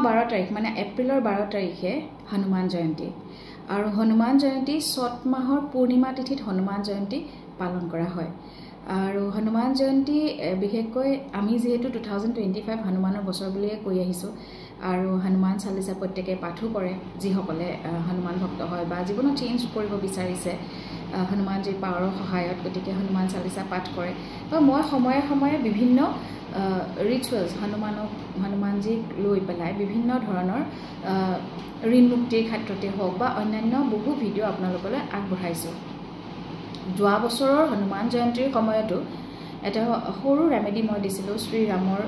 12 তাৰিখ মানে এপ্ৰিলৰ 12 তাৰিখে হনুমান জয়ন্তী আৰু হনুমান জয়ন্তী চত মাহৰ পূৰ্ণিমা তিথিত হনুমান জয়ন্তী পালন কৰা হয় আৰু হনুমান জয়ন্তী বিশেষকৈ আমি যেহেতু 2025 হনুমানৰ বছৰ বুলিয়ে কৈ আহিছো আৰু হনুমান চালিসা প্ৰত্যেকে পাঠো কৰে যিসকলে হনুমান ভক্ত হয় বা জীৱনত চেঞ্জ কৰিব বিচাৰিছে হনুমানজীৰ পাৱাৰৰ সহায়ত গতিকে হনুমান চালিসা পাঠ কৰে তো মই সময়ে সময়ে বিভিন্ন ৰিচুৱেলছ হনুমানজীক লৈ পেলাই বিভিন্ন ধৰণৰ ঋণ মুক্তিৰ ক্ষেত্ৰতে হওক বা অন্যান্য বহু ভিডিঅ' আপোনালোকলৈ আগবঢ়াইছোঁ যোৱা বছৰৰ হনুমান জয়ন্তীৰ সময়তো এটা সৰু ৰেমেডি মই দিছিলোঁ শ্ৰীৰামৰ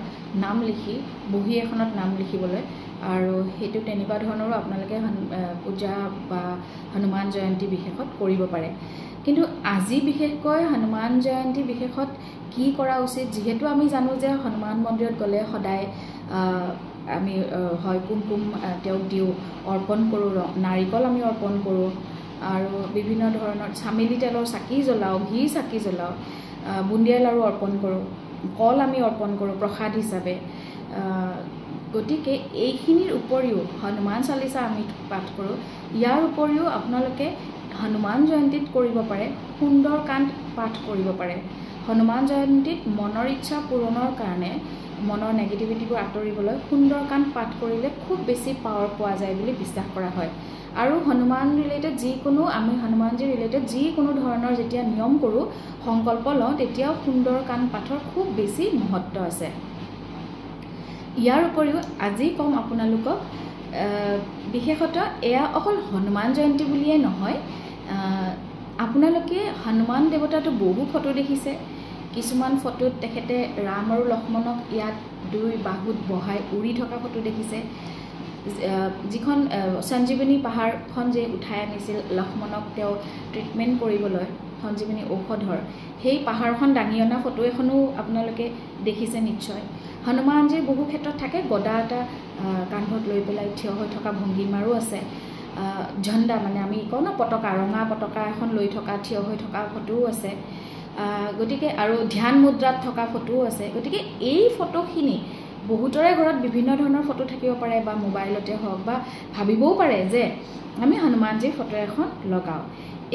নাম লিখি বহি এখনত নাম লিখিবলৈ আৰু হেতু তেনেকুৱা ধৰণৰো আপোনালোকে পূজা বা হনুমান জয়ন্তী বিশেষত কৰিব পাৰে কিন্তু আজি বিশেষকৈ হনুমান জয়ন্তী বিশেষত কি কৰা উচিত যেহেতু আমি জানো যে হনুমান মন্দিৰত গ'লে সদায় আমি হয় কুমকুম তেওঁক দিওঁ অৰ্পণ কৰোঁ নাৰিকল আমি অৰ্পণ কৰোঁ আৰু বিভিন্ন ধৰণৰ চামেলি তেলৰ চাকি জ্বলাওঁ ঘি চাকি জ্বলাওঁ বুন্দিয়া লাৰু অৰ্পণ কৰোঁ কল আমি অৰ্পণ কৰোঁ প্ৰসাদ হিচাপে গতিকে এইখিনিৰ উপৰিও হনুমান চালিসা আমি পাঠ কৰোঁ ইয়াৰ উপৰিও আপোনালোকে হনুমান জয়ন্তীত কৰিব পাৰে সুন্দৰকাণ্ড পাঠ কৰিব পাৰে হনুমান জয়ন্তীত মনৰ ইচ্ছা পূৰণৰ কাৰণে মনৰ নেগেটিভিটিবোৰ আঁতৰিবলৈ সুন্দৰকাণ্ড পাঠ কৰিলে খুব বেছি পাৱাৰ পোৱা যায় বুলি বিশ্বাস কৰা হয় আৰু হনুমান ৰিলেটেড যিকোনো আমি হনুমানজী ৰিলেটেড যিকোনো ধৰণৰ যেতিয়া নিয়ম কৰোঁ সংকল্প লওঁ তেতিয়াও সুন্দৰকাণ্ড পাঠৰ খুব বেছি মহত্ব আছে ইয়াৰ উপৰিও আজি কম আপোনালোকক বিশেষত এয়া অকল হনুমান জয়ন্তী বুলিয়ে নহয় আপোনালোকে হনুমান দেৱতাটো বহু ফটো দেখিছে কিছুমান ফটোত তেখেতে ৰাম আৰু লক্ষ্মণক ইয়াত দুই বাহুত বহাই উৰি থকা ফটো দেখিছে যিখন সঞ্জীৱনী পাহাৰখন যে উঠাই আনিছিল লক্ষ্মণক তেওঁ ট্ৰিটমেণ্ট কৰিবলৈ সঞ্জীৱনী ঔষধৰ সেই পাহাৰখন দাঙি অনা ফটো এখনো আপোনালোকে দেখিছে নিশ্চয় হনুমানজীৰ বহু ক্ষেত্ৰত থাকে গদা এটা কান্ধত লৈ পেলাই থিয় হৈ থকা ভংগীমাৰো আছে ঝণ্ডা মানে আমি কওঁ ন পতাকা ৰঙা পতাকা এখন লৈ থকা থিয় হৈ থকা ফটোও আছে গতিকে আৰু ধ্যান মুদ্ৰাত থকা ফটোও আছে গতিকে এই ফটোখিনি বহুতৰে ঘৰত বিভিন্ন ধৰণৰ ফটো থাকিব পাৰে বা মোবাইলতে হওক বা ভাবিবও পাৰে যে আমি হনুমানজীৰ ফটো এখন লগাওঁ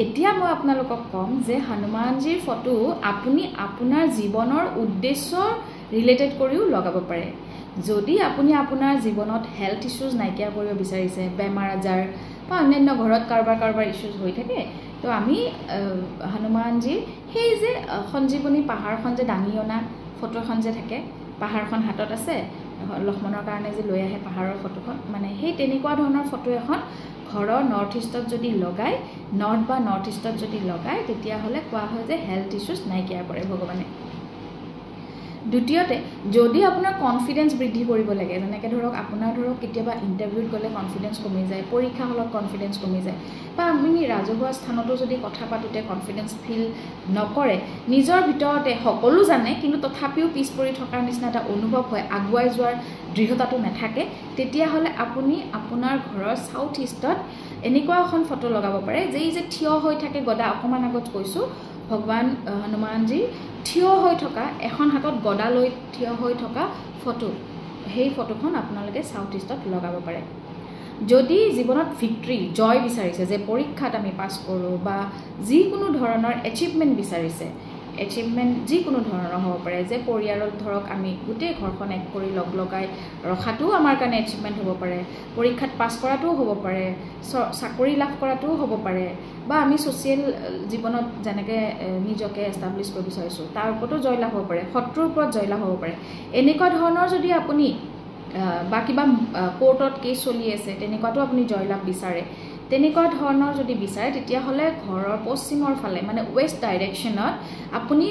এতিয়া মই আপোনালোকক ক'ম যে হনুমানজীৰ ফটো আপুনি আপোনাৰ জীৱনৰ উদ্দেশ্যৰ ৰিলেটেড কৰিও লগাব পাৰে যদি আপুনি আপোনাৰ জীৱনত হেল্থ ইছ্যুজ নাইকিয়া কৰিব বিচাৰিছে বেমাৰ আজাৰ বা অন্যান্য ঘৰত কাৰোবাৰ ইছ্যুজ হৈ থাকে তো আমি হনুমানজীৰ সেই যে সঞ্জীৱনী পাহাৰখন যে দাঙি অনা ফটোখন যে থাকে পাহাৰখন হাতত আছে লক্ষ্মণৰ কাৰণে যে লৈ আহে পাহাৰৰ ফটোখন মানে সেই তেনেকুৱা ধৰণৰ ফটো এখন ঘৰৰ নৰ্থ ইষ্টত যদি লগায় নৰ্থ বা নৰ্থ ইষ্টত যদি লগায় তেতিয়াহ'লে কোৱা হয় যে হেল্থ ইছ্যুজ নাইকিয়া কৰে ভগৱানে দ্বিতীয়তে যদি আপোনাৰ কনফিডেন্স বৃদ্ধি কৰিব লাগে যেনেকৈ ধৰক আপোনাৰ ধৰক কেতিয়াবা ইণ্টাৰভিউত গ'লে কনফিডেন্স কমি যায় পৰীক্ষা হলত কনফিডেন্স কমি যায় বা আপুনি ৰাজহুৱা স্থানতো যদি কথা পাতোতে কনফিডেন্স ফিল নকৰে নিজৰ ভিতৰতে সকলো জানে কিন্তু তথাপিও পিছ পৰি থকাৰ নিচিনা এটা অনুভৱ হয় আগুৱাই যোৱাৰ দৃঢ়তাটো নাথাকে তেতিয়াহ'লে আপুনি আপোনাৰ ঘৰৰ সাউথ ইষ্টত এনেকুৱা এখন ফটো লগাব পাৰে যে এই যে থিয় হৈ থাকে গদা অকমান আগত কৈছোঁ ভগৱান হনুমানজী থিয় হৈ থকা এখন হাতত গদা লৈ থিয় হৈ থকা ফটো সেই ফটোখন আপোনালোকে সাউথ ইষ্টত লগাব পাৰে যদি জীৱনত ভিক্টৰী জয় বিচাৰিছে যে পৰীক্ষাত আমি পাছ কৰোঁ বা যিকোনো ধৰণৰ এচিভমেণ্ট বিচাৰিছে এচিভমেণ্ট যিকোনো ধৰণৰ হ'ব পাৰে যে পৰিয়ালত ধৰক আমি গোটেই ঘৰখন এক কৰি লগাই ৰখাটোও আমাৰ কাৰণে এচিভমেণ্ট হ'ব পাৰে পৰীক্ষাত পাছ কৰাটোও হ'ব পাৰে চাকৰি লাভ কৰাটোও হ'ব পাৰে বা আমি ছ'চিয়েল জীৱনত যেনেকৈ নিজকে এষ্টাব্লিছ কৰিব বিচাৰিছোঁ তাৰ ওপৰতো জয়লাভ হ'ব পাৰে শত্ৰুৰ ওপৰত জয়লাভ হ'ব পাৰে এনেকুৱা ধৰণৰ যদি আপুনি বা কিবা কোৰ্টত কেছ চলি আছে তেনেকুৱাতো আপুনি জয়লাভ বিচাৰে তেনেকুৱা ধৰণৰ যদি বিচাৰে তেতিয়াহ'লে ঘৰৰ পশ্চিমৰ ফালে মানে ৱেষ্ট ডাইৰেকশ্যনত আপুনি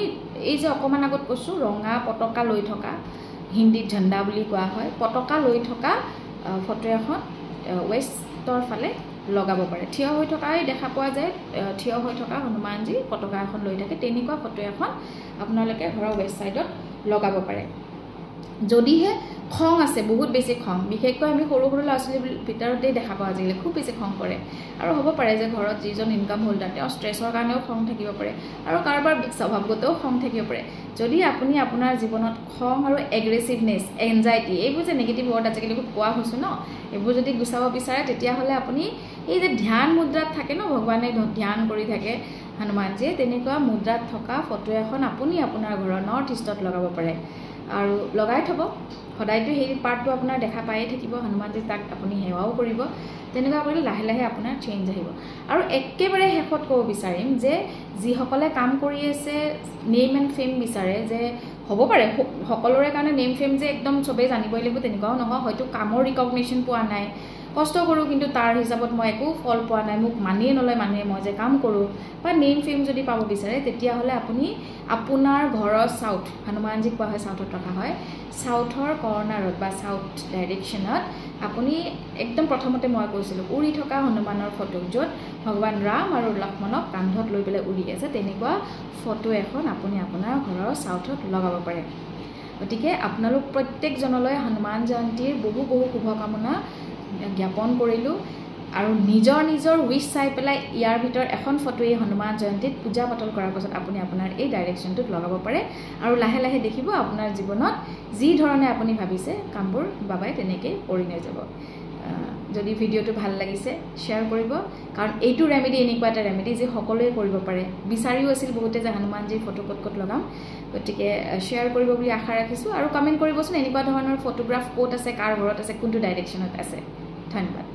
এই যে অকণমান আগত কৈছোঁ ৰঙা পতাকা লৈ থকা হিন্দীত ঝণ্ডা বুলি কোৱা হয় পতাকা লৈ থকা ফটো এখন ৱেষ্টৰ ফালে লগাব পাৰে থিয় হৈ থকাই দেখা পোৱা যায় থিয় হৈ থকা হনুমানজী পতাকা এখন লৈ থাকে তেনেকুৱা ফটো এখন আপোনালোকে ঘৰৰ ৱেষ্ট ছাইডত লগাব পাৰে যদিহে খং আছে বহুত বেছি খং বিশেষকৈ আমি সৰু সৰু ল'ৰা ছোৱালীৰ ভিতৰতেই দেখা পাওঁ আজিকালি খুব বেছি খং কৰে আৰু হ'ব পাৰে যে ঘৰত যিজন ইনকাম হোল্ডাৰ তেওঁ ষ্ট্ৰেছৰ কাৰণেও খং থাকিব পাৰে আৰু কাৰোবাৰ স্বভাৱগতও খং থাকিব পাৰে যদি আপুনি আপোনাৰ জীৱনত খং আৰু এগ্ৰেছিভনেছ এনজাইটি এইবোৰ যে নিগেটিভ ৱৰ্ড আজিকালি খুব কোৱা হৈছে ন এইবোৰ যদি গুচাব বিচাৰে তেতিয়াহ'লে আপুনি এই যে ধ্যান মুদ্ৰাত থাকে ন ভগৱানে ধ্যান কৰি থাকে হনুমানজীয়ে তেনেকুৱা মুদ্ৰাত থকা ফটো এখন আপুনি আপোনাৰ ঘৰৰ নৰ্থ ইষ্টত লগাব পাৰে আৰু লগাই থ'ব সদায়তো সেই পাৰ্টটো আপোনাৰ দেখা পায়ে থাকিব হনুমানজী তাক আপুনি সেৱাও কৰিব তেনেকুৱা কৰিলে লাহে লাহে আপোনাৰ চেঞ্জ আহিব আৰু একেবাৰে শেষত ক'ব বিচাৰিম যে যিসকলে কাম কৰি আছে নেম এণ্ড ফেম বিচাৰে যে হ'ব পাৰে সকলোৰে কাৰণে নেম ফেম যে একদম চবেই জানিবই লাগিব তেনেকুৱাও নহয় হয়তো কামৰ ৰিকগনিশ্যন পোৱা নাই কষ্ট কৰোঁ কিন্তু তাৰ হিচাপত মই একো ফল পোৱা নাই মোক মানিয়ে নলয় মানুহে মই যে কাম কৰোঁ বা নেম ফেম যদি পাব বিচাৰে তেতিয়াহ'লে আপুনি আপোনাৰ ঘৰৰ চাউথ হনুমানজীক কোৱা হয় চাউথত ৰখা হয় চাউথৰ কৰ্ণাৰত বা চাউথ ডাইৰেকশ্যনত আপুনি একদম প্ৰথমতে মই কৈছিলোঁ উৰি থকা হনুমানৰ ফটো য'ত ভগৱান ৰাম আৰু লক্ষ্মণক কান্ধত লৈ পেলাই উৰি আছে তেনেকুৱা ফটো এখন আপুনি আপোনাৰ ঘৰৰ চাউথত লগাব পাৰে গতিকে আপোনালোক প্ৰত্যেকজনলৈ হনুমান জয়ন্তীৰ বহু বহু শুভকামনা জ্ঞাপন কৰিলোঁ আৰু নিজৰ নিজৰ উইচ চাই পেলাই ইয়াৰ ভিতৰত এখন ফটো এই হনুমান জয়ন্তীত পূজা পাতল কৰাৰ পাছত আপুনি আপোনাৰ এই ডাইৰেকশ্যনটোত লগাব পাৰে আৰু লাহে লাহে দেখিব আপোনাৰ জীৱনত যি ধৰণে আপুনি ভাবিছে কামবোৰ বাবাই তেনেকৈ কৰি লৈ যাব যদি ভিডিঅ'টো ভাল লাগিছে শ্বেয়াৰ কৰিব কাৰণ এইটো ৰেমেডি এনেকুৱা এটা ৰেমেডি যি সকলোৱে কৰিব পাৰে বিচাৰিও আছিল বহুতে যে হনুমানজীৰ ফটো ক'ত ক'ত লগাম গতিকে শ্বেয়াৰ কৰিব বুলি আশা ৰাখিছোঁ আৰু কমেণ্ট কৰিবচোন এনেকুৱা ধৰণৰ ফটোগ্ৰাফ ক'ত আছে কাৰ ঘৰত আছে কোনটো ডাইৰেকশ্যনত আছে ধন্যবাদ